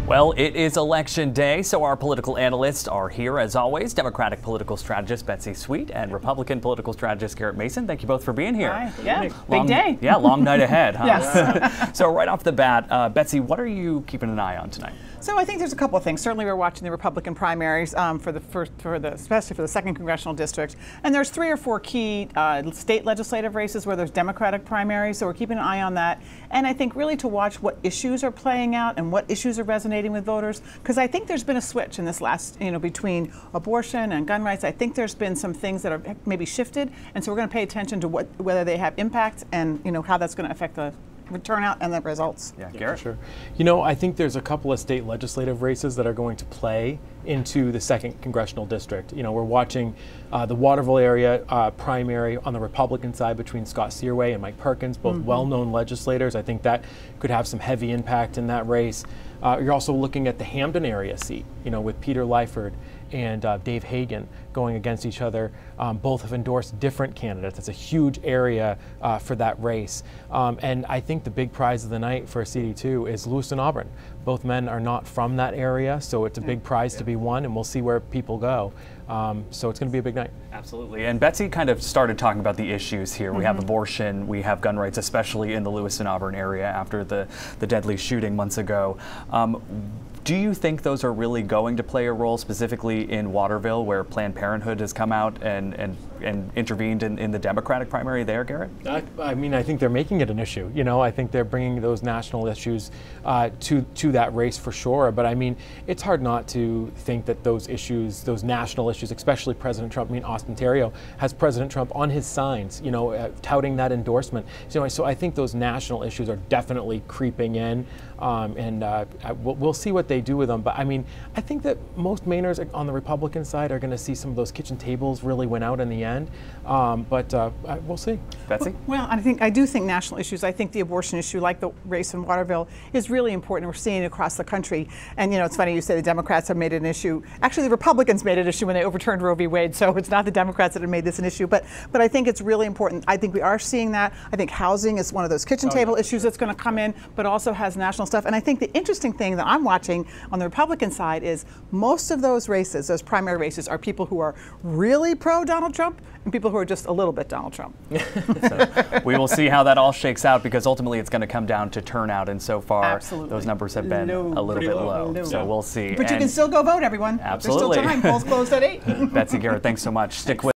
Well, it is election day, so our political analysts are here as always. Democratic political strategist Betsy Sweet and Republican political strategist Garrett Mason. Thank you both for being here. Hi. Yeah, big day. Yeah, long night ahead, huh? Yes. So right off the bat, Betsy, what are you keeping an eye on tonight? So I think there's a couple of things. Certainly, we're watching the Republican primaries especially for the second congressional district, and there's 3 or 4 key state legislative races where there's Democratic primaries. So we're keeping an eye on that, and I think really to watch what issues are playing out and what issues are resonating with voters, because I think there's been a switch in this last, between abortion and gun rights. I think there's been some things that are maybe shifted, and so we're going to pay attention to whether they have impact and how that's going to affect the turnout and the results. Yeah, Garrett? Sure. I think there's a couple of state legislative races that are going to play into the second congressional district. We're watching the Waterville area primary on the Republican side between Scott Searway and Mike Perkins, both well-known legislators. I think that could have some heavy impact in that race. You're also looking at the Hamden area seat, with Peter Lyford and Dave Hagan going against each other. Both have endorsed different candidates. It's a huge area for that race. And I think the big prize of the night for CD2 is Lewiston Auburn. Both men are not from that area, so it's a big prize to be won, and we'll see where people go. So it's going to be a big night. Absolutely. And Betsy kind of started talking about the issues here. We have abortion, we have gun rights, especially in the Lewiston Auburn area after the deadly shooting months ago. Do you think those are really going to play a role, specifically in Waterville, where Planned Parenthood has come out and intervened in the Democratic primary there, Garrett? I think they're making it an issue. I think they're bringing those national issues to that race for sure. But it's hard not to think that those issues, those national issues, especially President Trump. Austin Terrio has President Trump on his signs, touting that endorsement. So I think those national issues are definitely creeping in, and we'll see what they do with them. But I think that most Mainers on the Republican side are going to see some of those kitchen tables really win out in the end. But we'll see. Betsy? Well, I do think national issues. I think the abortion issue, like the race in Waterville, is really important. We're seeing it across the country. And it's funny you say the Democrats have made it an issue. Actually, the Republicans made it an issue when they overturned Roe v. Wade. So it's not the Democrats that have made this an issue. But I think it's really important. I think we are seeing that. I think housing is one of those kitchen table issues that's going to come in, but also has national stuff. And I think the interesting thing that I'm watching on the Republican side is most of those races, those primary races, are people who are really pro-Donald Trump and people who are just a little bit Donald Trump. So we will see how that all shakes out, because ultimately it's going to come down to turnout, and so far those numbers have been a little bit low. So we'll see. But you can still go vote, everyone. Absolutely. There's still time. Polls closed at 8. Betsy, Garrett, thanks so much. Stick with